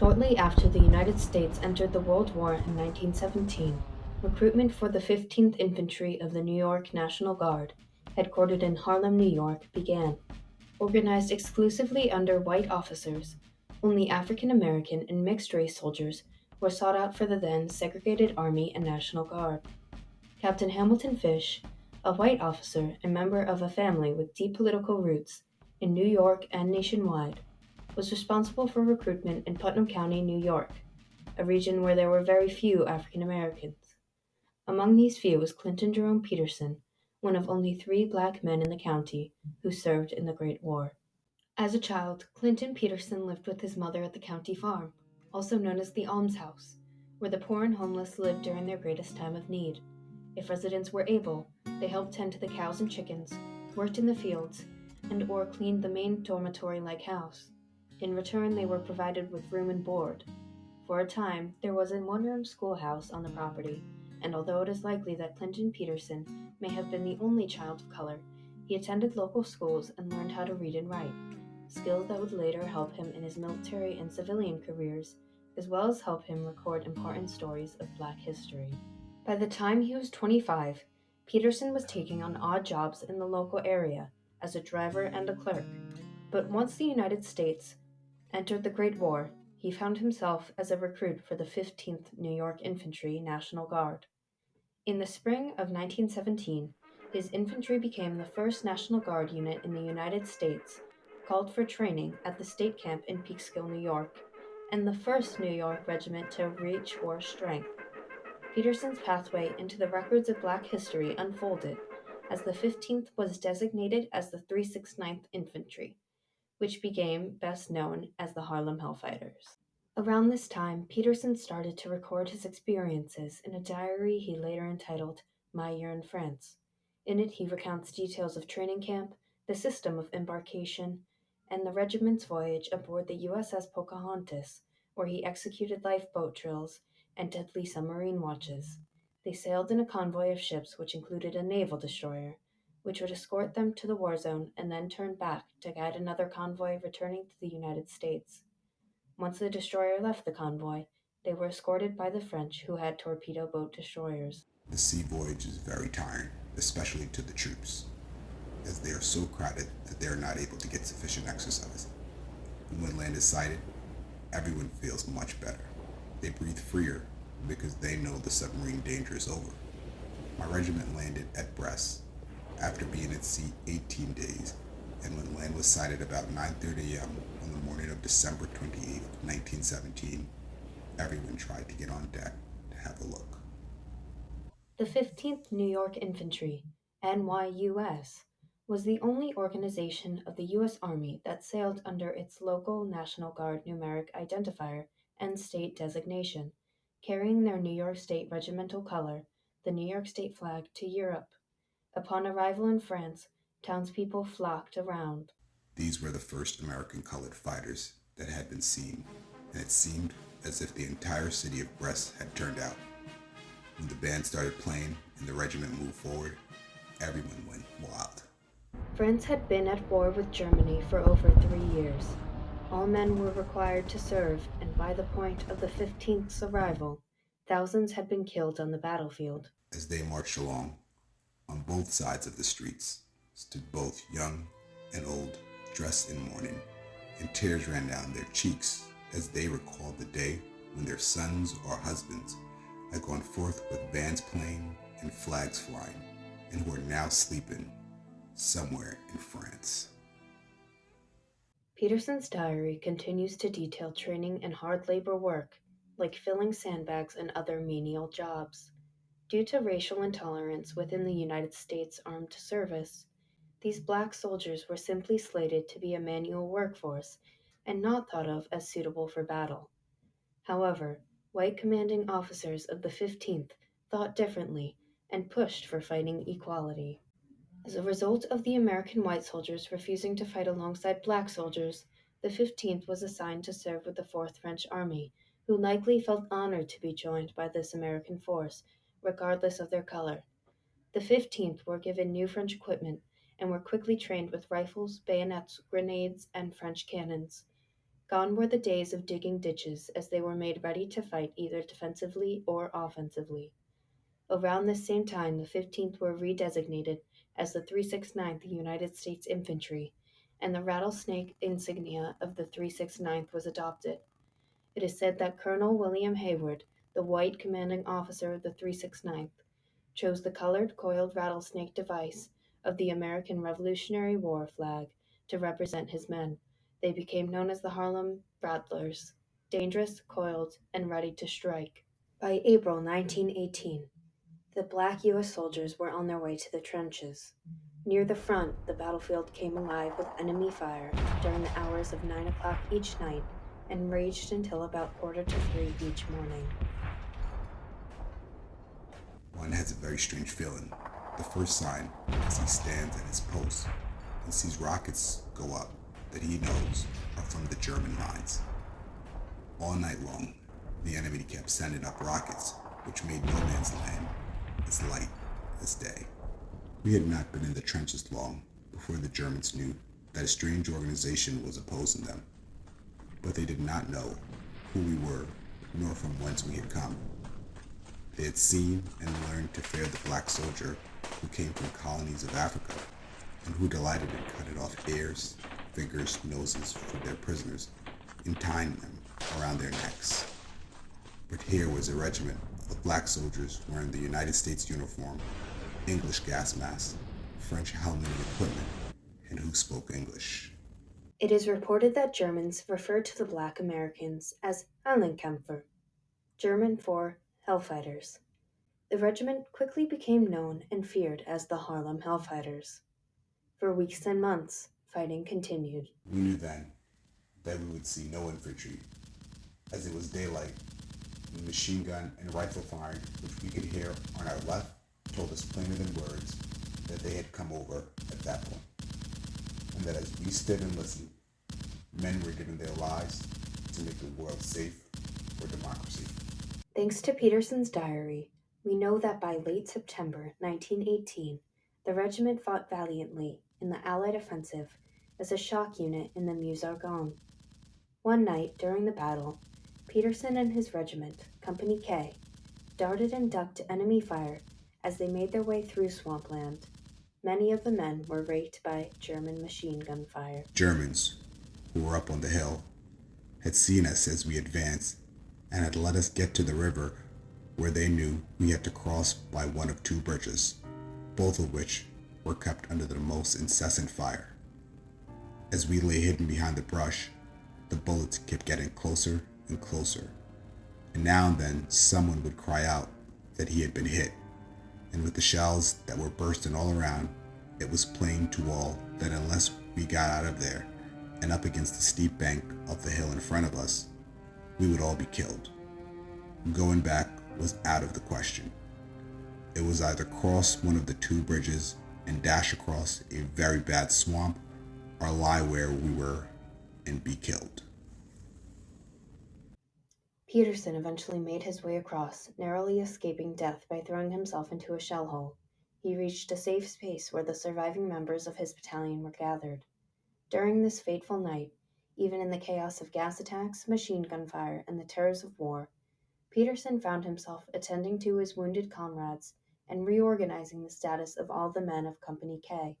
Shortly after the United States entered the World War in 1917, recruitment for the 15th Infantry of the New York National Guard, headquartered in Harlem, New York, began. Organized exclusively under white officers, only African American and mixed race soldiers were sought out for the then segregated Army and National Guard. Captain Hamilton Fish, a white officer and member of a family with deep political roots in New York and nationwide, was responsible for recruitment in Putnam County, New York, a region where there were very few African Americans. Among these few was Clinton Jerome Peterson, one of only three black men in the county who served in the Great War. As a child, Clinton Peterson lived with his mother at the county farm, also known as the almshouse, where the poor and homeless lived during their greatest time of need. If residents were able, they helped tend to the cows and chickens, worked in the fields, and or cleaned the main dormitory-like house. In return, they were provided with room and board. For a time, there was a one-room schoolhouse on the property, and although it is likely that Clinton Peterson may have been the only child of color, he attended local schools and learned how to read and write, skills that would later help him in his military and civilian careers, as well as help him record important stories of Black history. By the time he was 25, Peterson was taking on odd jobs in the local area as a driver and a clerk. But once the United States entered the Great War, he found himself as a recruit for the 15th New York Infantry National Guard. In the spring of 1917, his infantry became the first National Guard unit in the United States, called for training at the state camp in Peekskill, New York, and the first New York regiment to reach war strength. Peterson's pathway into the records of Black history unfolded as the 15th was designated as the 369th Infantry, which became best known as the Harlem Hellfighters. Around this time, Peterson started to record his experiences in a diary he later entitled My Year in France. In it, he recounts details of training camp, the system of embarkation, and the regiment's voyage aboard the USS Pocahontas, where he executed lifeboat drills and deadly submarine watches. They sailed in a convoy of ships which included a naval destroyer, which would escort them to the war zone and then turn back to guide another convoy returning to the United States. Once the destroyer left the convoy, they were escorted by the French, who had torpedo boat destroyers. The sea voyage is very tiring, especially to the troops, as they are so crowded that they are not able to get sufficient exercise. And when land is sighted, everyone feels much better. They breathe freer because they know the submarine danger is over. My regiment landed at Brest after being at sea 18 days, and when land was sighted about 9:30 a.m. on the morning of December 28, 1917, everyone tried to get on deck to have a look. The 15th New York Infantry, NYUS, was the only organization of the U.S. Army that sailed under its local National Guard numeric identifier and state designation, carrying their New York State regimental color, the New York State flag, to Europe. Upon arrival in France, townspeople flocked around. These were the first American colored fighters that had been seen, and it seemed as if the entire city of Brest had turned out. When the band started playing and the regiment moved forward, everyone went wild. France had been at war with Germany for over 3 years. All men were required to serve, and by the point of the 15th's arrival, thousands had been killed on the battlefield. As they marched along, on both sides of the streets stood both young and old, dressed in mourning, and tears ran down their cheeks as they recalled the day when their sons or husbands had gone forth with bands playing and flags flying, and who are now sleeping somewhere in France. Peterson's diary continues to detail training and hard labor work, like filling sandbags and other menial jobs. Due to racial intolerance within the United States Armed Service, these black soldiers were simply slated to be a manual workforce and not thought of as suitable for battle. However, white commanding officers of the 15th thought differently and pushed for fighting equality. As a result of the American white soldiers refusing to fight alongside black soldiers, the 15th was assigned to serve with the 4th French Army, who likely felt honored to be joined by this American force, regardless of their color. The 15th were given new French equipment and were quickly trained with rifles, bayonets, grenades, and French cannons. Gone were the days of digging ditches as they were made ready to fight either defensively or offensively. Around this same time, the 15th were redesignated as the 369th United States Infantry, and the rattlesnake insignia of the 369th was adopted. It is said that Colonel William Hayward, the white commanding officer of the 369th, chose the colored coiled rattlesnake device of the American Revolutionary War flag to represent his men. They became known as the Harlem Rattlers, dangerous, coiled, and ready to strike. By April 1918, the black U.S. soldiers were on their way to the trenches. Near the front, the battlefield came alive with enemy fire during the hours of 9 o'clock each night and raged until about quarter to 3 each morning. One has a very strange feeling. The first sign, as he stands at his post and sees rockets go up that he knows are from the German lines. All night long, the enemy kept sending up rockets, which made no man's land as light as day. We had not been in the trenches long before the Germans knew that a strange organization was opposing them, but they did not know who we were nor from whence we had come. They had seen and learned to fear the black soldier who came from colonies of Africa and who delighted in cutting off ears, fingers, noses for their prisoners and tying them around their necks. But here was a regiment of black soldiers wearing the United States uniform, English gas masks, French helmet and equipment, and who spoke English. It is reported that Germans referred to the black Americans as Einlenkämpfer, German for Hellfighters. The regiment quickly became known and feared as the Harlem Hellfighters. For weeks and months, fighting continued. We knew then that we would see no infantry, as it was daylight, and machine gun and rifle firing, which we could hear on our left, told us plainer than words that they had come over at that point, and that as we stood and listened, men were giving their lives to make the world safe for democracy. Thanks to Peterson's diary, we know that by late September 1918, the regiment fought valiantly in the Allied offensive as a shock unit in the Meuse-Argonne. One night during the battle, Peterson and his regiment, Company K, darted and ducked enemy fire as they made their way through swampland. Many of the men were raked by German machine gun fire. Germans, who were up on the hill, had seen us as we advanced and had let us get to the river where they knew we had to cross by one of two bridges, both of which were kept under the most incessant fire. As we lay hidden behind the brush, the bullets kept getting closer and closer, and now and then someone would cry out that he had been hit, and with the shells that were bursting all around, it was plain to all that unless we got out of there and up against the steep bank of the hill in front of us, we would all be killed. Going back was out of the question. It was either cross one of the two bridges and dash across a very bad swamp, or lie where we were and be killed. Peterson eventually made his way across, narrowly escaping death by throwing himself into a shell hole. He reached a safe space where the surviving members of his battalion were gathered. During this fateful night, even in the chaos of gas attacks, machine gun fire, and the terrors of war, Peterson found himself attending to his wounded comrades and reorganizing the status of all the men of Company K.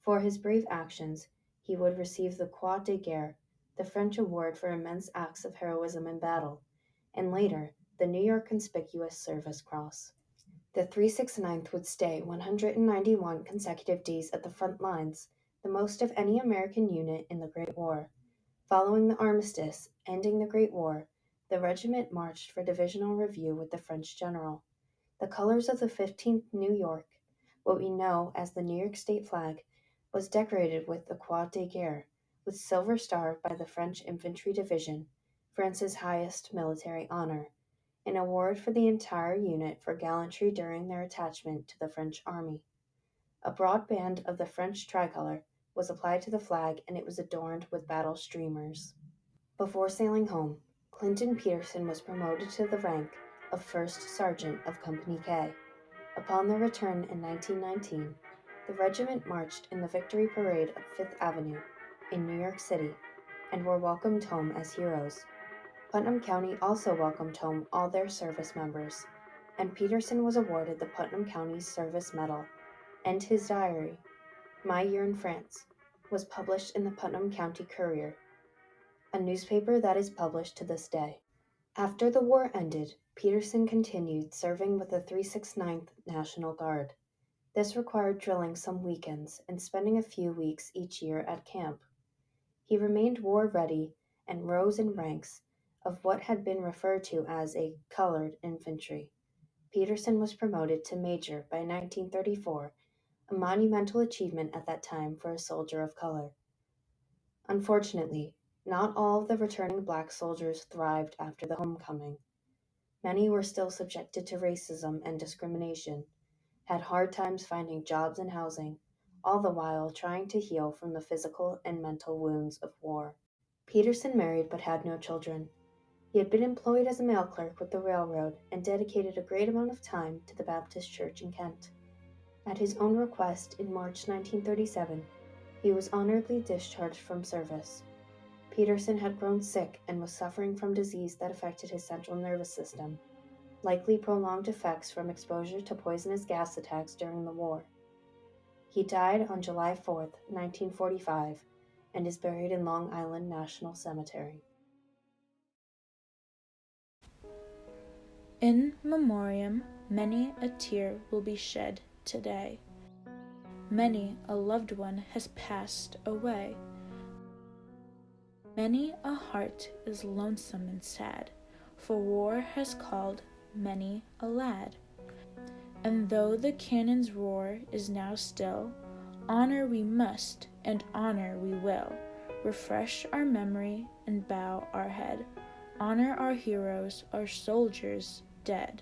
For his brave actions, he would receive the Croix de Guerre, the French award for immense acts of heroism in battle, and later, the New York Conspicuous Service Cross. The 369th would stay 191 consecutive days at the front lines, the most of any American unit in the Great War. Following the armistice ending the Great War, the regiment marched for divisional review with the French general. The colors of the 15th New York, what we know as the New York State flag, was decorated with the Croix de Guerre, with silver star by the French Infantry Division, France's highest military honor, an award for the entire unit for gallantry during their attachment to the French army. A broad band of the French tricolor was applied to the flag and it was adorned with battle streamers. Before sailing home, Clinton Peterson was promoted to the rank of First Sergeant of Company K. Upon their return in 1919, the regiment marched in the Victory Parade up Fifth Avenue in New York City, and were welcomed home as heroes. Putnam County also welcomed home all their service members, and Peterson was awarded the Putnam County Service Medal, and his diary, My Year in France, was published in the Putnam County Courier, a newspaper that is published to this day. After the war ended, Peterson continued serving with the 369th National Guard. This required drilling some weekends and spending a few weeks each year at camp. He remained war-ready and rose in ranks of what had been referred to as a colored infantry. Peterson was promoted to major by 1934, a monumental achievement at that time for a soldier of color. Unfortunately, not all of the returning black soldiers thrived after the homecoming. Many were still subjected to racism and discrimination, had hard times finding jobs and housing, all the while trying to heal from the physical and mental wounds of war. Peterson married but had no children. He had been employed as a mail clerk with the railroad and dedicated a great amount of time to the Baptist Church in Kent. At his own request in March 1937, he was honorably discharged from service. Peterson had grown sick and was suffering from disease that affected his central nervous system, likely prolonged effects from exposure to poisonous gas attacks during the war. He died on July 4, 1945, and is buried in Long Island National Cemetery. In memoriam, many a tear will be shed today. Many a loved one has passed away. Many a heart is lonesome and sad, for war has called many a lad. And though the cannon's roar is now still, honor we must, and honor we will. Refresh our memory and bow our head. Honor our heroes, our soldiers dead.